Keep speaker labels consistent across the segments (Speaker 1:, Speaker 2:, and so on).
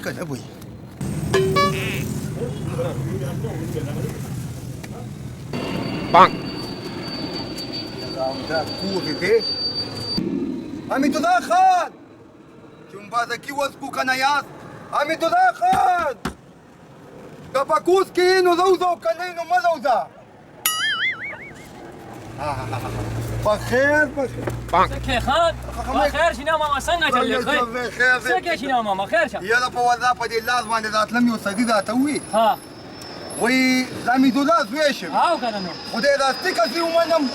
Speaker 1: که نه وایي دا کور دی حمیدالله خان جنبازکي وسپو که نه یاست حمیدالله خان که په کوڅ کې یې نو زه وځو که نه یې نو مه زوځه بخیر
Speaker 2: بخیر خان بخیر شینه ماما څنګه چلې څنګه شینه ماما خیر شه
Speaker 1: یاره په وضع په دې لاس باندې راتلم یو سړي راته ووایي
Speaker 2: ها
Speaker 1: وایي د حمیدالله زوی شم
Speaker 2: او که نه نو
Speaker 1: خدای راستي که زه ومنم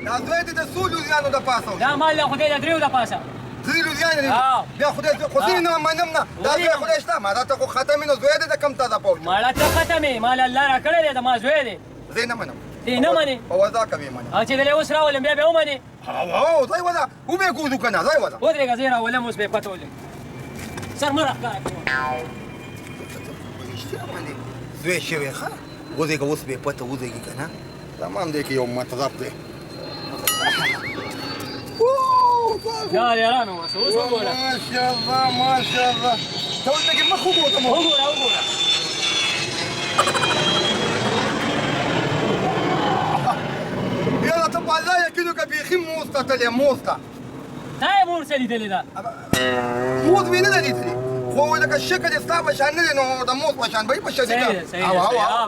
Speaker 1: دا زوی دې د څو لوزیانو د پاسه
Speaker 2: دا مال د خدای د دریو د پاسه
Speaker 1: درې لوزیانې دي بیا خدای خو زه نه منم نه دا زوی خدای شته ما راته خو ختم نو زوی دې د کم تازه پوج
Speaker 2: ماړه ته ختمې مال الله را کړی دی د ما زوی دی
Speaker 1: زه نه منم
Speaker 2: تی نه منې
Speaker 1: په وضع کوي منم
Speaker 2: او چې دلې اوس راولم بیا به ومنې
Speaker 1: او ځای وضع ومې کوزو که نه ځای وضع
Speaker 2: ودرېږه زه یې راولم اوس به یې پته ولګي سر مه راښکاره
Speaker 1: رښتیا باندې زوی شوی ښه وځېږه اوس به یې پته وځېږي که نه تمام دی کې یو مطلب دی
Speaker 2: یا لیرانو اوس اوس وګوره
Speaker 1: ماشاءالله ماشاءالله ته اوس لږې مخ وګوره
Speaker 2: وګوره
Speaker 1: یاره ته په الله یقین وکړه بیخي موز ته تلې موز ته
Speaker 2: تا یې مور څه لیدلې ده
Speaker 1: موز مې نه ده لیدلې خو لکه شکل یې ستا په شان نه دی نو د موز په شان به یې په شدیده
Speaker 2: صحیح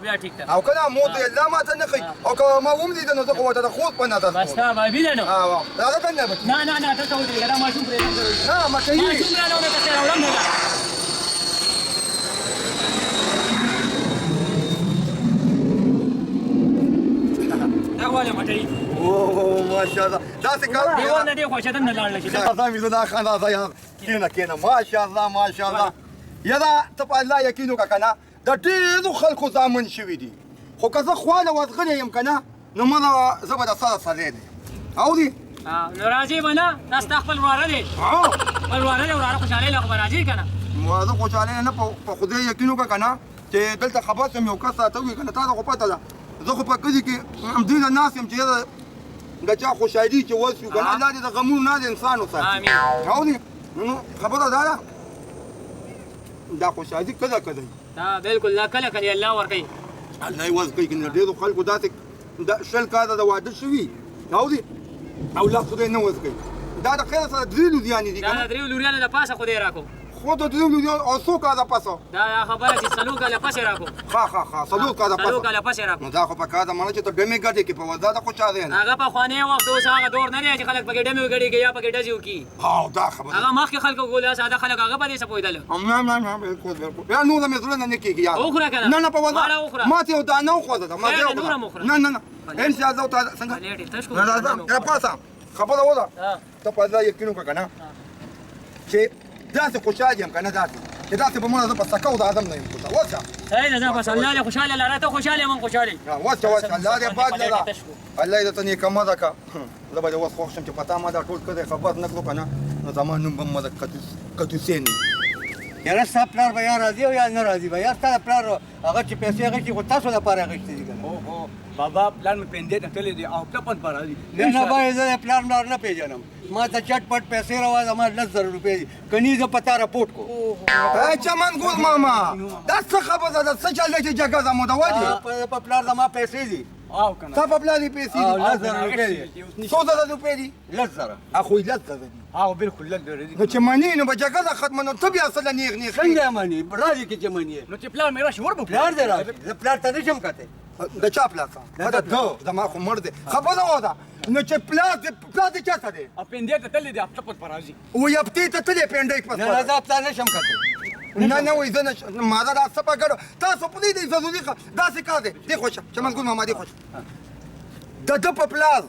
Speaker 2: بیا ټیک ده
Speaker 1: او که نه موز یې الله ماته نه ښایي او که ما وملیده نو زه خو ورته د خوست په نظر
Speaker 2: بس تا بابي ده نو
Speaker 1: راځه دننه بچي
Speaker 2: نه دلته ودرېږه دا ماشوم پرېږده
Speaker 1: نه مکهي
Speaker 2: ماشوم رانه ونه کسې راوړم نه دا غواړم مټۍ
Speaker 1: اوه ماشاءالله داسې کار
Speaker 2: دیوال نه دی خوښه دننه لاړله شي
Speaker 1: حمیدالله خان راځه یار کښېنه ماشاءالله ماشاءالله یاره ته په الله یقین وکړه که نه د ډېرو خلکو زامن شوي دي خو که زه خواله ورغلی یم که نه نو مه زه به د سره سړی دی اورې
Speaker 2: نو راځې به نه دا ستا خپل وراره دی خپل وراره دی وراره خوشحالۍ له خو به راځې که نه
Speaker 1: زه خوشحالۍ نه په خدای یقین وکړه که نه چې دلته خبر شم یو کس راته ووایي که نه تا ته خو پته ده زه خو په کلي کې همدې نه ناست یم چې یاره د چا خوشحالي چې وسو که نه الله دې د غمونو نه د انسان وساتي
Speaker 2: امین
Speaker 1: اورې نو خبره دا ده دا خوشحالي کله کله
Speaker 2: دا بالکل دا کله کله الله ورکوي
Speaker 1: الله یې وس کوي که نه ډېرو خلکو داسې شل کاله د واده شوي اورې او لا خدای نه وس کوي دا د خیر سره درې لوزیانې دي
Speaker 2: دا د دریو لوریانو د پاسه خدای راکو
Speaker 1: خو د درې لوزیانو او څو کاله پسه
Speaker 2: دا خبره چې څلور کاله پسې راکو
Speaker 1: ښه څلور کاله
Speaker 2: څلور کاله پسې راکو
Speaker 1: نو دا خو په کار ده مانا چې ته ډمې ګټې کې په وضع د خوشحالۍ نه
Speaker 2: هغه پخوانی وخت اوس هغه دور نه دی چې خلک پکې ډمې وګړېږي یا پکې ډزې وکړي
Speaker 1: او دا خبره
Speaker 2: هغه مخکې خلکو ګوله ساده خلک هغه په دې څه پوهېدل
Speaker 1: نه بالکل بیا نور مې زړه نه کېږي یار
Speaker 2: وخوره که
Speaker 1: نه په وضع
Speaker 2: ماړه وخوره
Speaker 1: ما ته یو دانه وخوځه ما ته
Speaker 2: نوره مه وخوره
Speaker 1: نه انشاءالله تعالی څنګه
Speaker 2: پلیټ یې تش کړو.
Speaker 1: نه راځه پاسه خبره وده ته په الله یقین وکړه که نه چې داسې خوشحال یم که نه داسې چې داسې به مړه زه په سکه او د ادم نه یم کوزه وسه
Speaker 2: صحیح ده زه بس الله دې خوشحاله لره ته خوشحاله من خوشحالې
Speaker 1: وسه الله دې پاک لره الله دې ته نیکمه ده که زه به دې اوس خوښ شم چې په تا ما دا ټول کړی خبر نه کړو که نه نو زما نوم به مه د کتوسین وي
Speaker 3: یاره ستا پلار به یا راځي او یا نه راځي به یا ستا د پلار هغه چې پیسې اخېستي خو تاسو لپاره اخېستې دي که نه
Speaker 4: بابا پلان مې پیندې ته تللی دی او ټپن پر راځي
Speaker 3: نه باید زه د پلار ملار نه پېژنم ما ته چټ پټ پیسې راوړه زما 10,000 روپۍ دي کني زه په تا راپورټ کو
Speaker 1: چمن ګل ماما دا څه خبره ده څه چل دی چې جګه زمو ده ولې
Speaker 3: په پلار زما پیسې دي
Speaker 4: او کنه
Speaker 1: تا په پلا دې پیسې
Speaker 3: او
Speaker 1: دي
Speaker 3: 10,000 روپۍ دي
Speaker 1: 100,000 روپۍ دي
Speaker 3: 10,000
Speaker 1: اخو یې 10,000 دي
Speaker 4: او بالکل لږ دی
Speaker 1: نو چې منې نو به جګه ده ختمه نو ته بیا اصله نیغ
Speaker 3: څنګه مني راځي کې چې مني
Speaker 4: نو چې پلان مې راشي وربو
Speaker 3: پلار دې راځي زه پلار ته نشم کته
Speaker 1: د چا پلا څه دا ده زما خو مړ دی خبره وده نو چې پلا دې چا څه دی
Speaker 4: او پیندې ته تللی دی او ټپن پر راځي
Speaker 1: و یپتې ته تلې پینډۍ پس
Speaker 3: نه زه پلار نشم کته
Speaker 1: نه وایي زه نشم ما دا څه په ګډو تاسو پوهېږئ ضروري داسې کار دی دې خوښه چمن ګل ماما دې خوښه د ده په پلار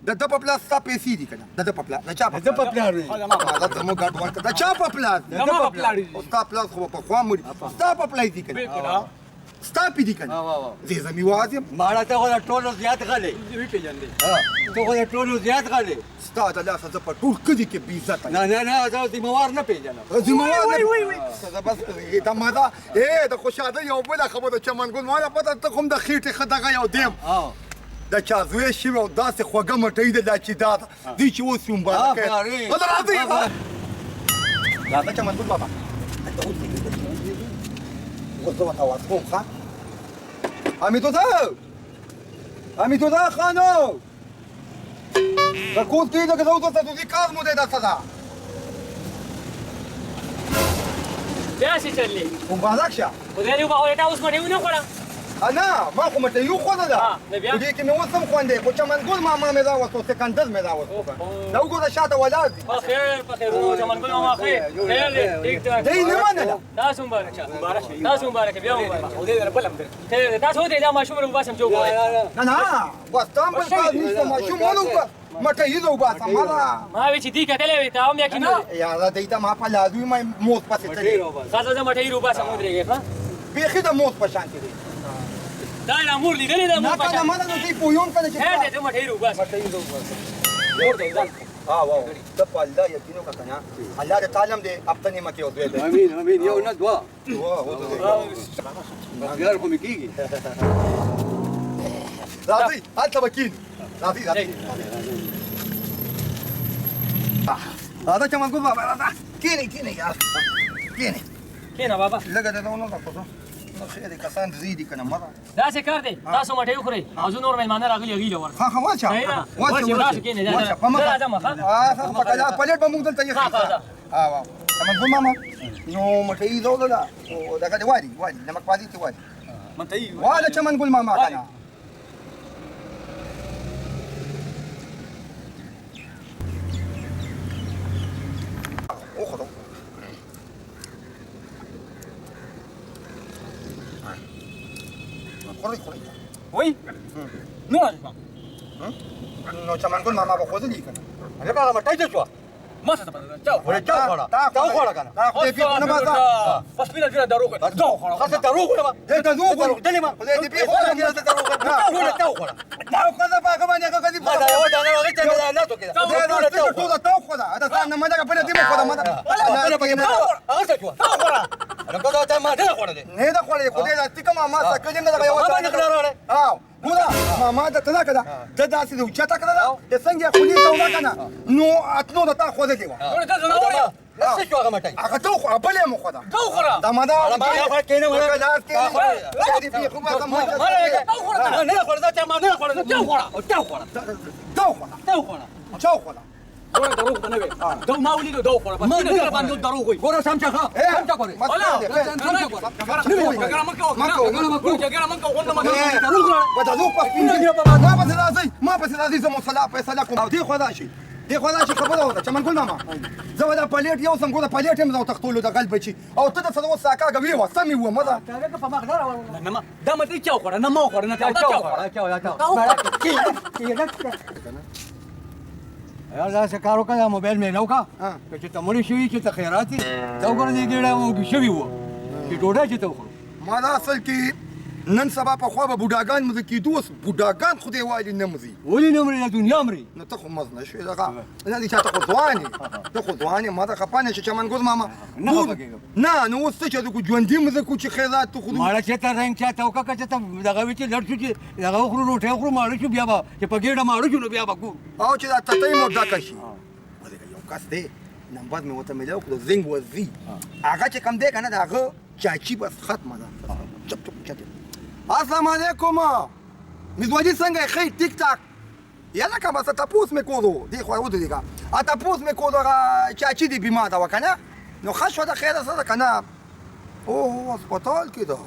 Speaker 1: د ده په پلار ستا پیسې دي که نه د ده په پلار د چا
Speaker 3: زه په پلار نه
Speaker 1: دا زموږ ګډ ورته د چا په پلار
Speaker 4: زما په پلار دي
Speaker 1: ستا پلار خو په خوا مړي ستا په پلار دي که نه
Speaker 4: بالکل
Speaker 1: ستا پې دي که نه زه زمي واز یم
Speaker 3: ماړه ته خو د ټولو زیات غلی
Speaker 4: وی پیژندې
Speaker 3: ته خو د ټولو زیات غلی
Speaker 1: ستا د لاسه زه په ټول کلي کې بې عزته یم
Speaker 3: نه زه ذمهوار نه پېژنم
Speaker 1: ذمهوار بس دا ما دا د خوشحالۍ یو بله خبره چمن ګل ما پته ته خو هم د خېټې ښه دغه یو دیم د چا زوی شوی او داسې خوږه مټۍ ده دا چې دا ده دوی چې اوس یې مبارکه راځئ چمن ګل بابا وزو تواس کوم ښه حمیدالله خانو د کور کې دغه زه درته دوزي کار مو دی درته ده
Speaker 2: بیا څه چلې
Speaker 1: مبارک شه
Speaker 2: خدای دې وبخښي تا اوس مټې ونه خوړه
Speaker 1: نه ما خو مټه یو خوړه ده
Speaker 2: نو بیا؟
Speaker 1: په دې کې مې اوس هم خوند دی خو چمنګل ماما مې راوستو سکندر مې راوستو دا وګوره شاته ولاړ دي
Speaker 2: په خیر ورو چمنګل ماما خیر خیر دې ټیک ټاک
Speaker 1: دی نه منله
Speaker 2: تاسو مبارک شه تاسو مبارک بیا مبارک خدای دې بل هم خیر تاسو دې دا ماشوم ورو باسم جو وای
Speaker 1: نه بس تام بل کار نشته ماشوم ولو مټه یې دو باسم
Speaker 2: ما وی چې دې کتلې وي ته هم یقین
Speaker 1: یاره دی ته ما په لازمي ما موت پسې تللی
Speaker 2: خاصه مټې ورو باسم ودرېږي ښه
Speaker 1: بیخي د موت په شان کې دی
Speaker 2: دا نه مور لیدلې ده
Speaker 1: نه
Speaker 2: مور
Speaker 1: کنه
Speaker 2: پچا
Speaker 1: ما نه دوی پویوم کنه چې
Speaker 2: خیر دې مټې ورو باسم
Speaker 1: مټه یې دو باسم واو د په الله یقین وکړه الله دې تعالی دې خپل نعمت او دوی دې
Speaker 3: امين یو نه دوا
Speaker 1: واه
Speaker 3: غیر کوم کیږي
Speaker 1: راځي هلته وکیل راځي هذا كمان قول بابا كيني يا كيني
Speaker 2: کینه بابا
Speaker 1: لقد هذا ونو تاسو خیر کسان زیدي کنه مره
Speaker 2: دا څه کار دی تاسو مټې وخورئ او زه نور مېلمانه راغلي غیله ور
Speaker 1: ها واچا
Speaker 2: راځه کینه دا راځم ښه
Speaker 1: په کله پلیټ به موږ دلته یې واو كمان قول ماما نو مټي زولا او دا کده وادي نمک وادي تی وادي
Speaker 4: منتهي
Speaker 1: ولا كمان قول ماما كان اخذوا خوري
Speaker 4: وي نو
Speaker 1: نو كمان قول ماما باخذ لي كان
Speaker 3: هغه هغه مټای شو
Speaker 4: ما څه پته چاو
Speaker 3: ولې چا خوړه تا خوړه کنه
Speaker 1: تا دې په نه ما
Speaker 4: بس بلا جنا دروغ چاو خوړه
Speaker 3: خاصه دروغ ولا
Speaker 1: دې ته زو
Speaker 3: دروغ دلې ما
Speaker 1: دې په خو نه دروغ
Speaker 3: ولا تا خوړه
Speaker 1: ما خذ باغ باندې هغه دې
Speaker 3: ما دا یو دا نه وګورئ چې نه تو کېده
Speaker 1: دې ټول ته خو دا دا نه ما دا په دې خو دا ما
Speaker 3: هغه څه شو تا خوړه هغه دا ته ما نه خوړه دې
Speaker 1: نه دا خو دې خو دې تک ما سکه دې دا یو
Speaker 3: ما نه کړاره
Speaker 1: اه ګوره ما دا ته کړه دا داسې د چتا کړه دا څنګه خولي ته ولا کنه نو اتنو دا خو دې و
Speaker 4: ټول ته نه وره
Speaker 3: څه شو هغه مټای
Speaker 1: هغه ته خو خپل مو خو دا
Speaker 4: چاو خوړه
Speaker 1: دا ما دا
Speaker 3: ما نه کېنه ولا
Speaker 1: دا کې دې په خو ما
Speaker 3: ما نه خوړه دا ما نه خوړه چا خوړه چا خوړه
Speaker 1: دا خو
Speaker 3: چا خوړه
Speaker 1: چا خو
Speaker 4: ټول دروغ نه وي دا ما ولید دا خوړه بس نه باندې دروغ وي
Speaker 3: ګوره سم چا سم چا کوي
Speaker 1: ما بس راځي زمو صلاح فیصله کوم او دی خدا شي خبره وته چې من ګل ماما زه ودا پلیټ یو سم ګوره پلیټ هم زو تختولو د قلب چی او ته د سره ساکا غوي و سمي و مزه
Speaker 4: دا مته چاو خوړه نه ما خوړه نه
Speaker 3: یا دا څه کار وکړه موبایل مې نو کا چې ته مړی شوی چې ته خیرات دا وګوره دې ګډه مو شوی و چې ډوډۍ چې ته وخورو
Speaker 1: ما دا اصل کې نن سبا په خوا به بوډاګان مزه کېدو اوس بوډاګان خو دې وایي نه مزي
Speaker 3: ولې نه مرې دنیا مرې
Speaker 1: نو ته خو مز نه شوې دغه نه دي چاته خو ځوانې ته خو ځوانې ما ته خپانه چې چمن ګوز ماما
Speaker 3: نه خپکېږم.
Speaker 1: نه نو اوس څه چې د ژوندي مزه کو چې خیرات ته خو
Speaker 3: ماړه چې ته رنګ چا ته وکړه چې ته دغه وی چې لړ شو چې دغه وخورو روټۍ وخورو ماړه شو بیا به چې په ګېډه ماړه شو نو بیا به ګورو
Speaker 1: او چې دا تتې مو ډکه شي یو کس دی نمبر مې ورته ملیو کړو زنګ وزي هغه چې کم دی که نه د هغه چاچي بس ختمه ده چپ چپ السلام علیکم مزواجي څنګه خیر ټیک ټاک یالا که بس تپوس مې کولو دی خو ودرې کا تپوس مې کولو هغه چاچي دی بیمار ده که نه نو ښه شوه د خیره څه ده که نه اوه هسپتال کې ده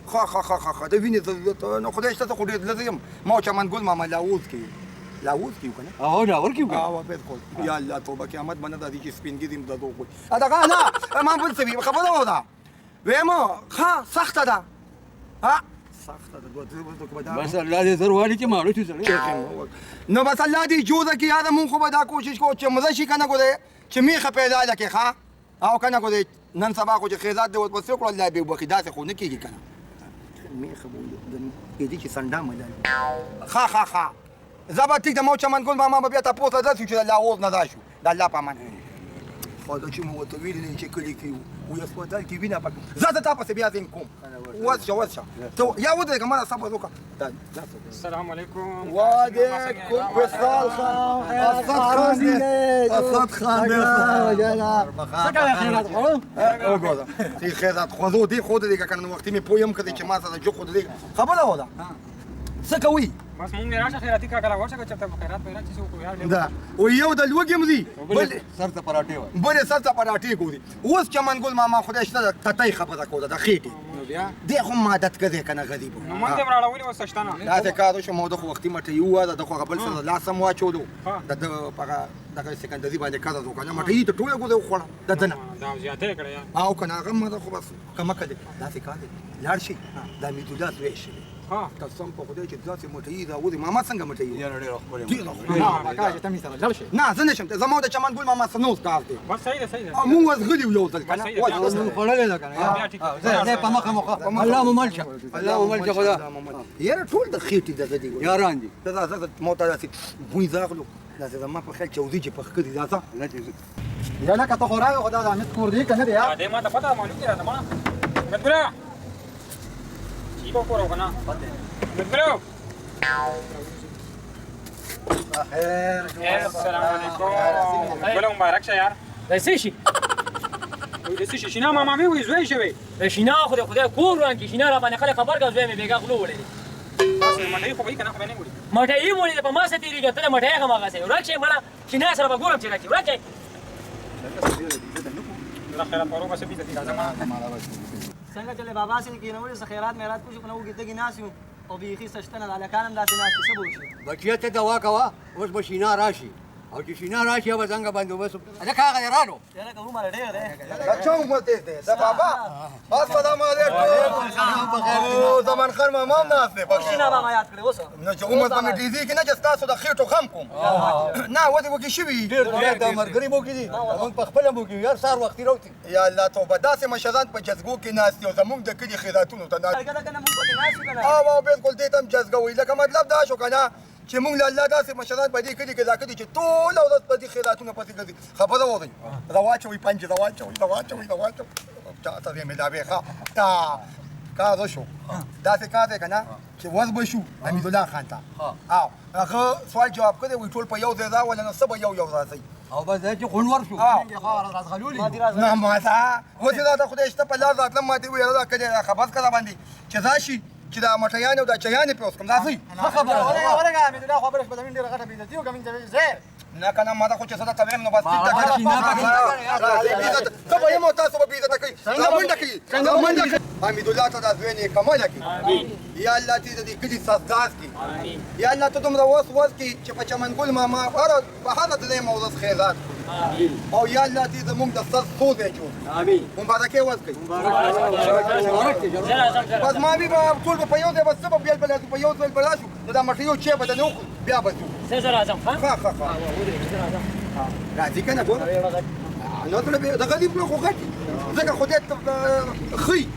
Speaker 1: ښه د وینې ضرورت نو خدای شته ته خو ډېر لږ یم ما چمن ګل ماما لاوز کې کنه
Speaker 3: او ډاور کې
Speaker 1: اه بالکل یا الله توبه قیامت باندې د دې چې سپینګي دې دغه کوي دا نه ما بل څه خبره ودا وېمو ښه سخته ده ها سخته ده
Speaker 3: بس الله دې زر والی چې ماړه شو سره
Speaker 1: نو بس الله دې جوړه کې یاد مونږ خو به دا کوشش کوو چې مزه شي کنه ګوره چې میخه پیدا لکه ښه او کنه ګوره نن سبا خو چې خیزات دې وس وکړو الله به وبخي داسې خو نه کېږي کنه میخه به دې چې سنډا مله ښه زبا ټیک د مو چمن ګل ماما بیا تاسو ته درځو چې الله اوس نه دا شو د الله په امان خو دا چې مو ورته ویلي نه چې کلي کې و هسپتال کې وینه پکې زه د تا پسې بیا ځین کوم ورشه ته یا ودرېږه ما صبر وکړه
Speaker 5: السلام علیکم
Speaker 1: وعلیکم السلام اسد خان وګوره چې خیرات خو دې خو دې کنه وختي مې پویم کړی چې ما سره جو خو دې خبره ودا څه کوي
Speaker 5: بس مونږ نه راشه خیراتي کاکا راوښه چې ته خیرات پیدا چې څوک ویل
Speaker 1: دا او یو د لوګي مزي
Speaker 3: بل سر ته پراټې وای
Speaker 1: بل سر ته پراټې کوي اوس چمن ګل ماما خدای شته تتای خبره کوله د خېټې
Speaker 5: بیا
Speaker 1: دې هم عادت کړي کنه غریب
Speaker 5: نو مونږ دې راړولې وسشتنه
Speaker 1: دا ته کارو شو مو د وختي مټه یو دا خو قبل سره لاسم واچولو د پغه دغه سکندري باندې کار وکړه مټه یې ته ټوله ګوره خوړه د دنه
Speaker 5: دا زیاته کړی
Speaker 1: او کنه هغه مده خو بس کما کړي دا څه کار دی لاړ شي دا میتودات وېشي
Speaker 5: ها
Speaker 1: قسم په خدای چې ذات مټه یې دا ودی ماما څنګه مټه یې
Speaker 3: یاره ډېر خپل
Speaker 5: نه کاکا چې ته می سره لړ شي
Speaker 1: نه زه نشم ته زمو د چمن ګل ماما سنوس کار دی
Speaker 5: بس صحیح ده صحیح ده
Speaker 1: او مونږ غلی یو ځل کنه
Speaker 3: خړلې ده کنه زه په مخه مخه الله مو ملشه الله مو ملشه خدا
Speaker 1: یاره ټول د خېټې د دې
Speaker 3: یاران دي
Speaker 1: دا زه مو ته داسې بوی زاغلو دا زه ما په خیال چودي چې په خکې دا څه
Speaker 4: یا لکه ته خو راغی خو دا د حمید کور دی که نه دی یا
Speaker 5: دې ما ته پته معلوم دی راته ما مدبره چی به کورو کنه مدبره السلام علیکم ګل مبارک شه یار
Speaker 2: د څه شي
Speaker 5: د څه شي نه ماما مې وې زوی شوی
Speaker 2: د شینا خدای کور وان کې شینا را باندې خلک خبر کا زوی مې بیګا غلو وړي
Speaker 5: بس مټې خو به کنه خو به نه ګوري
Speaker 2: مټه یې مولې په ما ستې ریګه ته مټه هغه ماغه سي ورکه مړه شینا سره به ګورم چې راځي ورکه
Speaker 5: لا خیرات پرو بس به دې راځم
Speaker 6: څنګه چلے بابا سي کې نو څه خیرات میرات کوم کنه وګته کې ناسیو او بيخي سشتنه د الکانم داسې ناشې څه بوشي
Speaker 3: بچیا ته دوا کوا اوس به شینا راشي او چې شینا راشي به څنګه بندوبست دا کاغه یارانو
Speaker 6: یاره کوم مال ډېر دی
Speaker 1: دا چا عمر دې دا بابا السلام علیکم او زمان خان ماما ناس نه
Speaker 6: شینا بابا یاد کړو اوس
Speaker 1: نه چې عمر په دې کې نه چې تاسو د خېټو غم کوم نه ودی وکی شوی
Speaker 3: ډېر د مرګري مو کې دي موږ په خپل مو کې یار سار وخت راوتی
Speaker 1: یا الله توبه داسې مشران په جذګو کې ناس یو زموږ د کلی خیراتونو ته نه
Speaker 6: کله کنه مونږ پکې ناسو کنه
Speaker 1: او بالکل دې تم جذګوي لکه مطلب دا شو کنه چې مونږ له الله داسې مشران په دې کلی کې ځکه چې ټول ورځ په دې خیراتونو پسې ګرځي خبره وځي رواچوي پنځه رواچوي چا ته دې مې دا به ښه تا کار شو داسې کار دی کنه چې ورځ به شو حمید الله خان ته او هغه سوال جواب کړی وي ټول په یو ځای راولل نو څه به یو راځي
Speaker 3: او بس چې خونور شو راز غلولي
Speaker 1: نه ماته وځي دا خدای شته په لاس راتلم ماته ویل دا کړي خبر کړه باندې چې راشي چې دا مټیان او دا چیان په اوس کوم راځي
Speaker 6: خبره ورګه حمید الله خبره په دمن ډیره غټه بیزتی او کوم ځای زه
Speaker 1: نه کنه ما دا خو چې صدا تبرم نو بس ته به مو تاسو به بیزته کوي څنګه منډه کوي حمید الله ته دا ځوینې کمال کوي یا الله دې کلی سازداز کی یا الله ته دومره وس کی چې په چمن ګل ماما په هغه دې موضوع خیرات او یا الله دې زموږ د سر سود جوړ امين مبارکه وس کوي بس ما بي ټول په یو ځای بس په بل په یو ځای بلاشو دا مټیو چې به نه بیا به
Speaker 2: زه اعظم
Speaker 1: ها راځي کنه ګور نو ته به دا غدي په خو غټي ځکه خو دې خي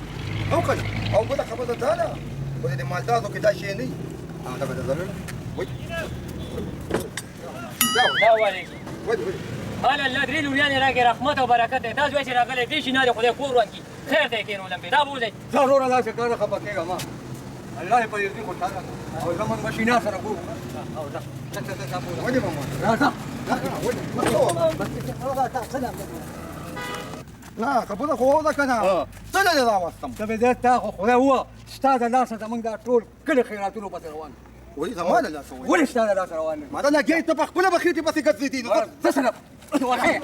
Speaker 1: او کنه او بل خبره ده نه ولې د مالدارو کې دا شی نه دا به ضرر وای
Speaker 2: دا وایي قال الله درې لوريان راګي رحمت او برکت دا ځوي چې راغلي دي شي نه خدای کور وانکی خیر دې کینو لمبه دا بوزي
Speaker 3: ضرور الله شکر خپه کېږه ما الله په دې خوشاله او زمون ماشینا سره کو او دا
Speaker 1: ودي ماما
Speaker 3: راځه
Speaker 1: نه خبره خو دا کنه څنګه دې راوستم
Speaker 3: ته به دې تا خو خدای هو ستاد الله سره موږ دا ټول کله خیراتونو پته روان
Speaker 1: وای زمانه لا سوي
Speaker 3: ولې ستاد الله سره روان
Speaker 1: ما دا نه کې ته په خپل بخیتي پسې ګرځې دي
Speaker 3: څه سره ورخه